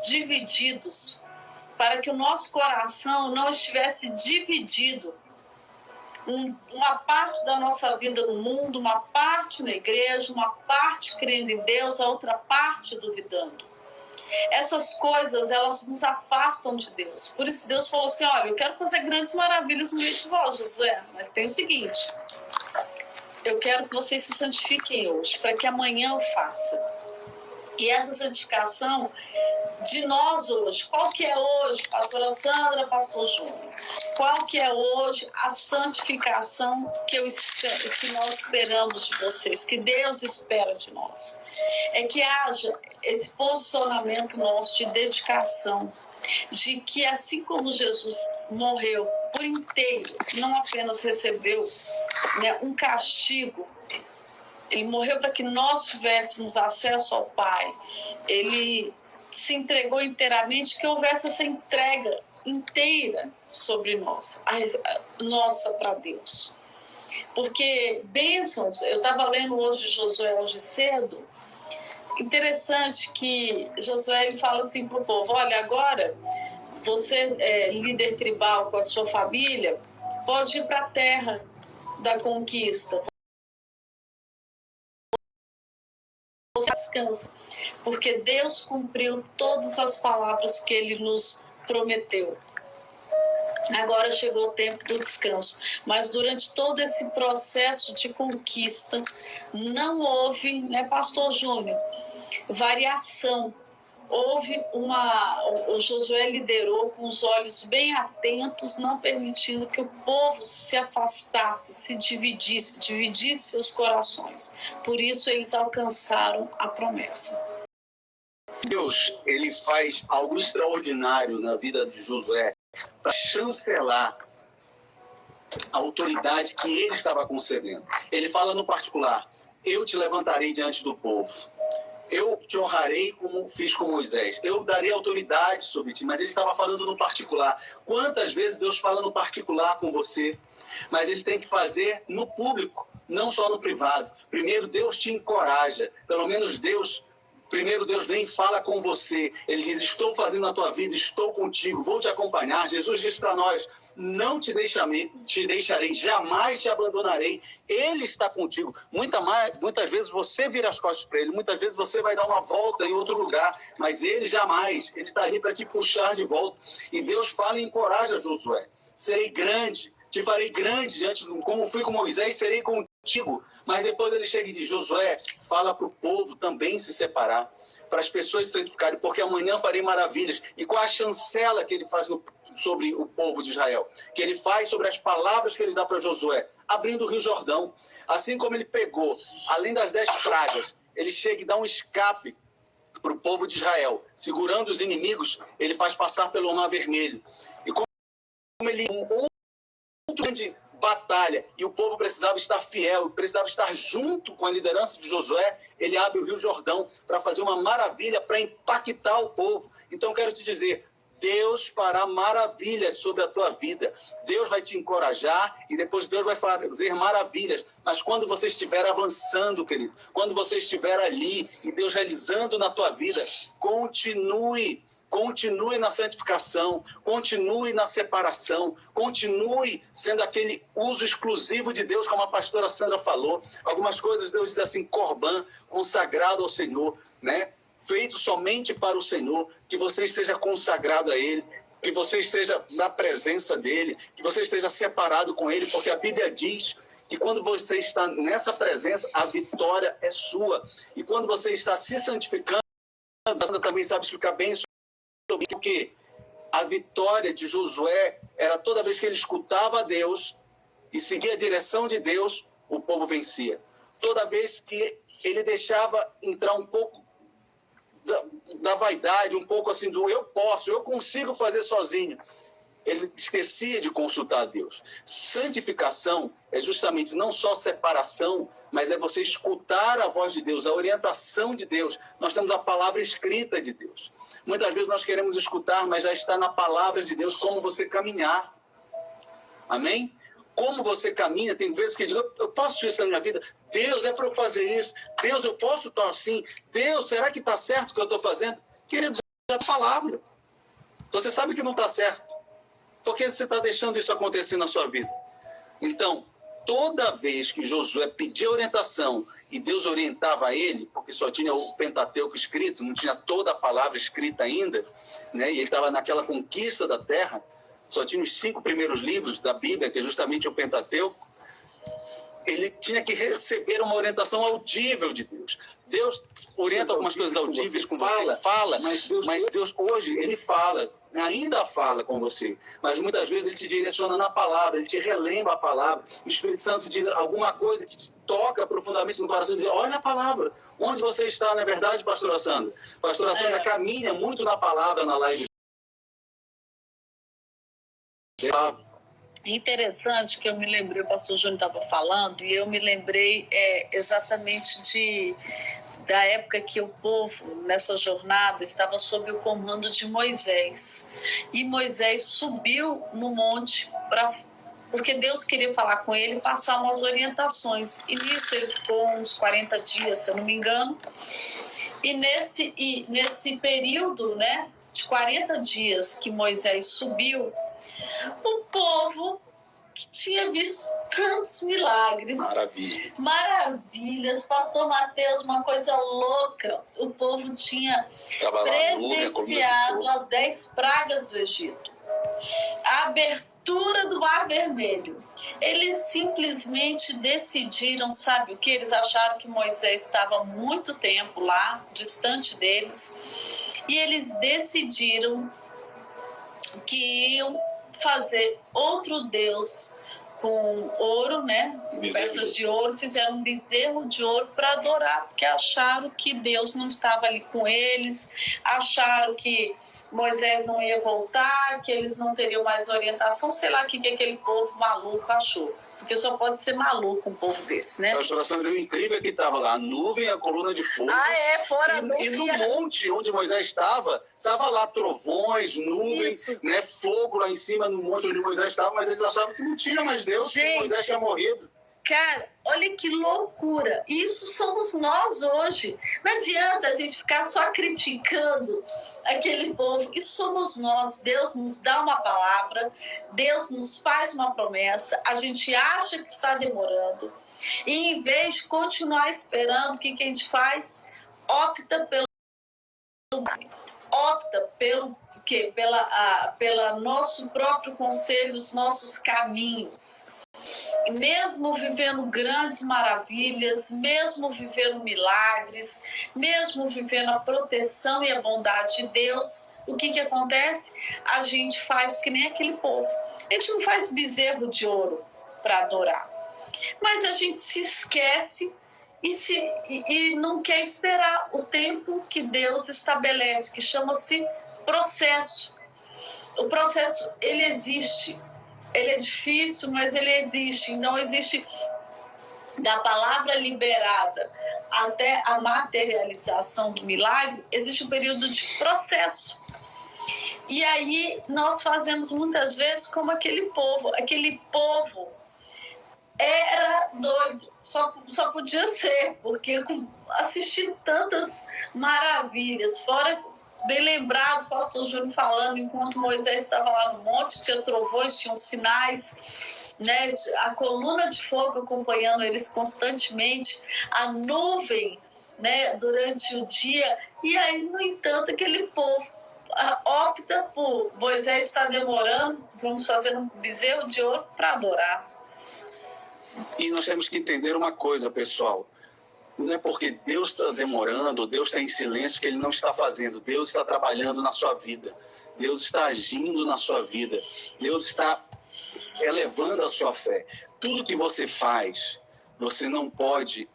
divididos, para que o nosso coração não estivesse dividido. Uma parte da nossa vida no mundo, uma parte na igreja, uma parte crendo em Deus, a outra parte duvidando. Essas coisas, elas nos afastam de Deus. Por isso Deus falou assim, olha, eu quero fazer grandes maravilhas no meio de vós, Josué, mas tem o seguinte, eu quero que vocês se santifiquem hoje, para que amanhã eu faça. E essa santificação de nós hoje, qual que é hoje, pastora Sandra, pastor Júnior? Qual que é hoje a santificação que nós esperamos de vocês, que Deus espera de nós? É que haja esse posicionamento nosso de dedicação, de que assim como Jesus morreu por inteiro, não apenas recebeu, né, um castigo, ele morreu para que nós tivéssemos acesso ao Pai, ele se entregou inteiramente, que houvesse essa entrega inteira sobre nós, nossa para Deus. Porque bênçãos, eu estava lendo hoje Josué hoje cedo, interessante que Josué ele fala assim para o povo, olha, agora você líder tribal com a sua família, pode ir para a terra da conquista. Você descansa, porque Deus cumpriu todas as palavras que Ele nos prometeu. Agora chegou o tempo do descanso. Mas durante todo esse processo de conquista, não houve, né, pastor Júnior, variação. Houve o Josué liderou com os olhos bem atentos, não permitindo que o povo se afastasse, se dividisse seus corações. Por isso eles alcançaram a promessa. Deus, ele faz algo extraordinário na vida de Josué para chancelar a autoridade que ele estava concedendo. Ele fala no particular, eu te levantarei diante do povo. Eu te honrarei como fiz com Moisés. Eu darei autoridade sobre ti. Mas ele estava falando no particular. Quantas vezes Deus fala no particular com você? Mas ele tem que fazer no público, não só no privado. Primeiro Deus te encoraja. Pelo menos primeiro Deus vem e fala com você. Ele diz, estou fazendo a tua vida, estou contigo, vou te acompanhar. Jesus disse para nós, não te deixarei, jamais te abandonarei. Ele está contigo. Muitas vezes você vira as costas para ele, muitas vezes você vai dar uma volta em outro lugar, mas ele jamais, ele está ali para te puxar de volta. E Deus fala e encoraja Josué. Serei grande, te farei grande, como fui com Moisés, serei contigo. Mas depois ele chega e diz, Josué, fala para o povo também se separar, para as pessoas se santificarem, porque amanhã farei maravilhas. E qual a chancela que ele faz sobre o povo de Israel, que ele faz sobre as palavras que ele dá para Josué, abrindo o Rio Jordão. Assim como ele pegou, além das 10 pragas, ele chega e dá um escape para o povo de Israel, segurando os inimigos, ele faz passar pelo Mar Vermelho. E como ele outra grande batalha, e o povo precisava estar fiel, precisava estar junto com a liderança de Josué, ele abre o Rio Jordão para fazer uma maravilha, para impactar o povo. Então quero te dizer, Deus fará maravilhas sobre a tua vida. Deus vai te encorajar e depois Deus vai fazer maravilhas. Mas quando você estiver avançando, querido, quando você estiver ali e Deus realizando na tua vida, continue na santificação, continue na separação, continue sendo aquele uso exclusivo de Deus, como a pastora Sandra falou. Algumas coisas Deus diz assim, Corban, consagrado ao Senhor, né? Feito somente para o Senhor, que você esteja consagrado a Ele, que você esteja na presença dEle, que você esteja separado com Ele, porque a Bíblia diz que quando você está nessa presença, a vitória é sua. E quando você está se santificando, a Sandra também sabe explicar bem sobre o que a vitória de Josué era toda vez que ele escutava a Deus e seguia a direção de Deus, o povo vencia. Toda vez que ele deixava entrar um pouco da vaidade, um pouco assim do eu consigo fazer sozinho, ele esquecia de consultar a Deus. Santificação é justamente não só separação, mas é você escutar a voz de Deus, a orientação de Deus. Nós temos a palavra escrita de Deus. Muitas vezes nós queremos escutar, mas já está na palavra de Deus como você caminhar. Amém? Como você caminha, tem vezes que eu digo, eu posso isso na minha vida? Deus, é para eu fazer isso? Deus, eu posso estar assim? Deus, será que está certo o que eu estou fazendo? Queridos, da palavra. Você sabe que não está certo. Por que você está deixando isso acontecer na sua vida? Então, toda vez que Josué pedia orientação e Deus orientava ele, porque só tinha o Pentateuco escrito, não tinha toda a palavra escrita ainda, né? E ele estava naquela conquista da terra, só tinha os 5 primeiros livros da Bíblia, que é justamente o Pentateuco. Ele tinha que receber uma orientação audível de Deus. Deus orienta algumas coisas audíveis com você, fala, mas Deus hoje, ele fala, ainda fala com você, mas muitas vezes ele te direciona na palavra, ele te relembra a palavra. O Espírito Santo diz alguma coisa que te toca profundamente no coração, diz: olha a palavra, onde você está, não é verdade, pastora Sandra? Pastora Sandra caminha muito na palavra, na live. Interessante que eu me lembrei, o pastor Júnior estava falando, e eu me lembrei exatamente da época que o povo, nessa jornada, estava sob o comando de Moisés. E Moisés subiu no monte porque Deus queria falar com ele e passar umas orientações. E nisso ele ficou uns 40 dias, se eu não me engano. E nesse período, né, de 40 dias que Moisés subiu, o povo que tinha visto tantos milagres, maravilhas, pastor Mateus, uma coisa louca, o povo tinha presenciado as 10 pragas do Egito, a abertura do Mar Vermelho. Eles simplesmente decidiram, sabe o que? Eles acharam que Moisés estava muito tempo lá, distante deles, e eles decidiram que iam fazer outro Deus com ouro, né? Peças de ouro, fizeram um bezerro de ouro para adorar, porque acharam que Deus não estava ali com eles, acharam que Moisés não ia voltar, que eles não teriam mais orientação, sei lá o que aquele povo maluco achou. Porque só pode ser maluco um povo desse, né? Pastor Sandra, o incrível é que estava lá a nuvem, a coluna de fogo. Fora a nuvem. E no monte onde Moisés estava lá trovões, nuvens, né, fogo lá em cima no monte onde Moisés estava, mas eles achavam que não tinha mais Deus, que Moisés tinha morrido. Cara, olha que loucura. Isso somos nós hoje. Não adianta a gente ficar só criticando aquele povo. Isso somos nós. Deus nos dá uma palavra, Deus nos faz uma promessa, a gente acha que está demorando. E em vez de continuar esperando, o que a gente faz? Opta pelo quê? Pela nosso próprio conselho, os nossos caminhos. E mesmo vivendo grandes maravilhas, mesmo vivendo milagres, mesmo vivendo a proteção e a bondade de Deus, o que acontece? A gente faz que nem aquele povo. A gente não faz bezerro de ouro para adorar, mas a gente se esquece e não quer esperar o tempo que Deus estabelece, que chama-se processo. O processo, ele existe. Ele é difícil, mas ele existe. Não existe da palavra liberada até a materialização do milagre, existe um período de processo. E aí nós fazemos muitas vezes como aquele povo. Aquele povo era doido, só podia ser, porque assistindo tantas maravilhas, fora... Bem lembrado, o pastor Júnior falando, enquanto Moisés estava lá no monte, tinha trovões, tinham sinais, né? A coluna de fogo acompanhando eles constantemente, a nuvem, né? Durante o dia. E aí, no entanto, aquele povo opta por Moisés está demorando, vamos fazer um bezerro de ouro para adorar. E nós temos que entender uma coisa, pessoal. Não é porque Deus está demorando, Deus está em silêncio, que Ele não está fazendo. Deus está trabalhando na sua vida. Deus está agindo na sua vida. Deus está elevando a sua fé. Tudo que você faz, você não pode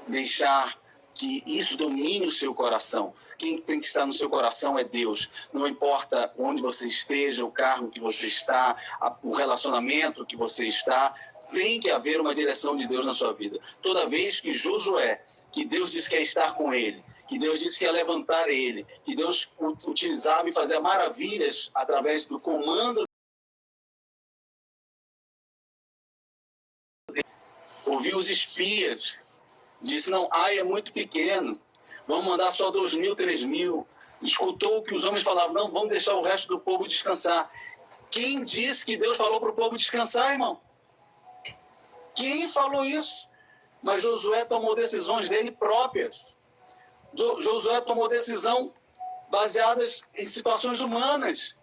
deixar que isso domine o seu coração. Quem tem que estar no seu coração é Deus. Não importa onde você esteja, o cargo que você está, o relacionamento que você está, tem que haver uma direção de Deus na sua vida. Toda vez que Josué, que Deus disse que ia estar com ele, que Deus disse que ia levantar ele, que Deus utilizava e fazia maravilhas através do comando, ouviu os espias, disse: não, Ai é muito pequeno, vamos mandar só 2.000, 3.000. Escutou o que os homens falavam, não, vamos deixar o resto do povo descansar. Quem disse que Deus falou para o povo descansar, irmão? Quem falou isso? Mas Josué tomou decisões dele próprias. Josué tomou decisão baseadas em situações humanas.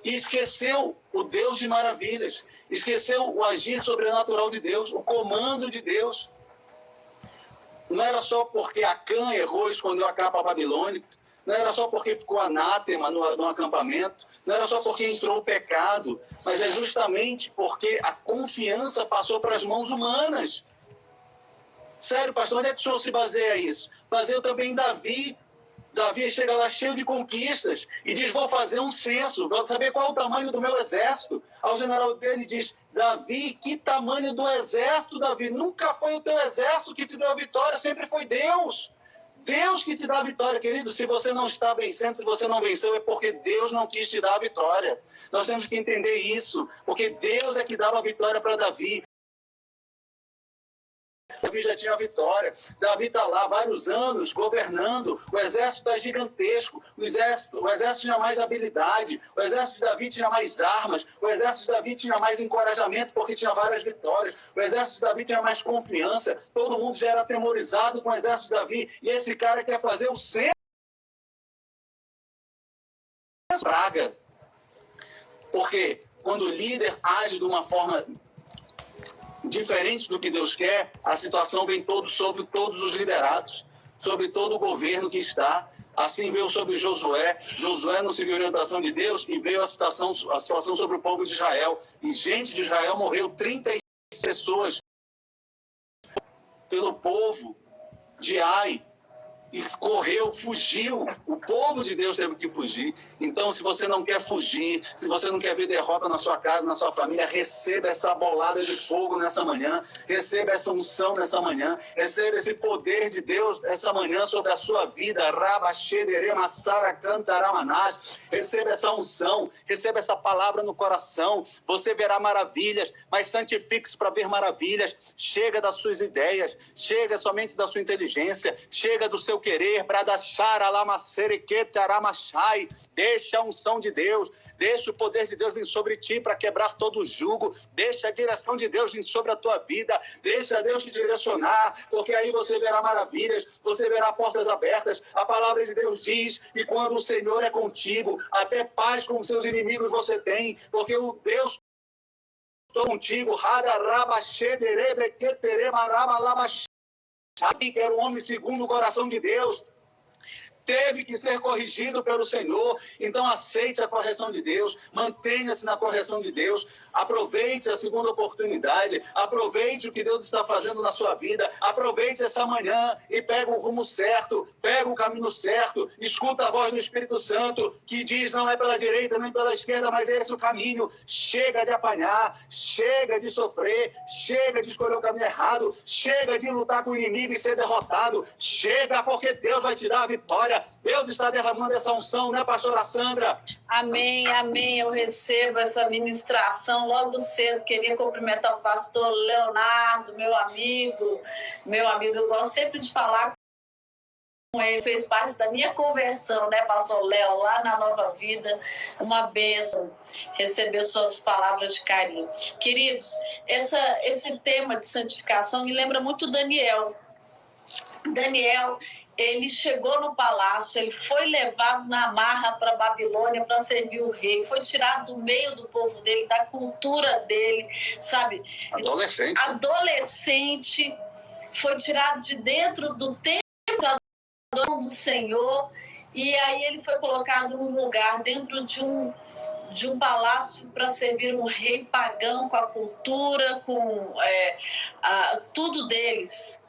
E esqueceu o Deus de maravilhas. Esqueceu o agir sobrenatural de Deus, o comando de Deus. Não era só porque Acã errou e escondeu a capa babilônica. Não era só porque ficou anátema no acampamento. Não era só porque entrou o pecado. Mas é justamente porque a confiança passou para as mãos humanas. Sério, pastor, onde é que o senhor se baseia isso? Baseio também em Davi. Davi chega lá cheio de conquistas e diz, vou fazer um censo, vou saber qual é o tamanho do meu exército. Ao general dele diz, Davi, que tamanho do exército, Davi? Nunca foi o teu exército que te deu a vitória, sempre foi Deus. Deus que te dá a vitória, querido. Se você não está vencendo, se você não venceu, é porque Deus não quis te dar a vitória. Nós temos que entender isso, porque Deus é que dava a vitória para Davi. Davi já tinha a vitória. Davi está lá vários anos governando. O exército é gigantesco. O exército tinha mais habilidade. O exército de Davi tinha mais armas. O exército de Davi tinha mais encorajamento porque tinha várias vitórias. O exército de Davi tinha mais confiança. Todo mundo já era atemorizado com o exército de Davi. E esse cara quer fazer o centro. Praga. Porque quando o líder age de uma forma diferente do que Deus quer, a situação vem sobre todos os liderados, sobre todo o governo que está. Assim veio sobre Josué. Josué não seguiu a orientação de Deus e veio a situação sobre o povo de Israel. E gente de Israel morreu, 36 pessoas pelo povo de Ai. E correu, fugiu. O povo de Deus teve que fugir. Então, se você não quer fugir, se você não quer ver derrota na sua casa, na sua família, receba essa bolada de fogo nessa manhã. Receba essa unção nessa manhã. Receba esse poder de Deus essa manhã sobre a sua vida. Receba essa unção. Receba essa palavra no coração. Você verá maravilhas, mas santifique-se para ver maravilhas. Chega das suas ideias. Chega somente da sua inteligência. Chega do seu querer, deixa a unção de Deus, deixa o poder de Deus vir sobre ti para quebrar todo o jugo, deixa a direção de Deus vir sobre a tua vida, deixa Deus te direcionar, porque aí você verá maravilhas, você verá portas abertas. A palavra de Deus diz que quando o Senhor é contigo, até paz com os seus inimigos você tem, porque o Deus contigo, que era um homem segundo o coração de Deus, teve que ser corrigido pelo Senhor. Então aceite a correção de Deus, mantenha-se na correção de Deus, aproveite a segunda oportunidade, aproveite o que Deus está fazendo na sua vida, aproveite essa manhã e pega o rumo certo, pega o caminho certo, escuta a voz do Espírito Santo que diz, não é pela direita nem pela esquerda, mas esse é o caminho. Chega de apanhar, chega de sofrer, chega de escolher o caminho errado, chega de lutar com o inimigo e ser derrotado, chega, porque Deus vai te dar a vitória. Deus está derramando essa unção, né, pastora Sandra? Amém, amém. Eu recebo essa ministração logo cedo. Queria cumprimentar o pastor Leonardo, meu amigo. Eu gosto sempre de falar com ele. Fez parte da minha conversão, né, pastor Léo, lá na Nova Vida. Uma bênção receber suas palavras de carinho. Queridos, esse tema de santificação me lembra muito Daniel. Daniel, ele chegou no palácio, ele foi levado na marra para a Babilônia para servir o rei, foi tirado do meio do povo dele, da cultura dele, sabe? Adolescente, foi tirado de dentro do templo do Senhor, e aí ele foi colocado num lugar dentro de um palácio para servir um rei pagão, com a cultura, com tudo deles.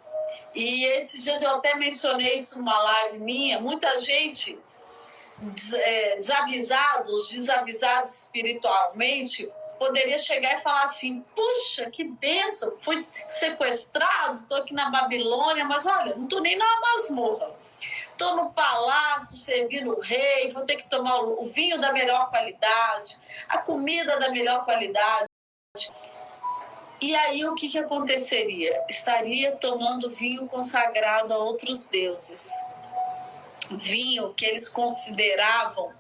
E esses dias eu até mencionei isso numa live minha, muita gente desavisados espiritualmente, poderia chegar e falar assim, puxa, que bênção, fui sequestrado, estou aqui na Babilônia, mas olha, não estou nem na masmorra, estou no palácio servindo o rei, vou ter que tomar o vinho da melhor qualidade, a comida da melhor qualidade. E aí o que aconteceria? Estaria tomando vinho consagrado a outros deuses. vinho que eles consideravam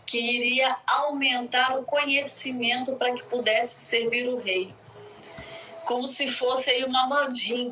que iria aumentar o conhecimento para que pudesse servir o rei. Como se fosse aí uma mandinga,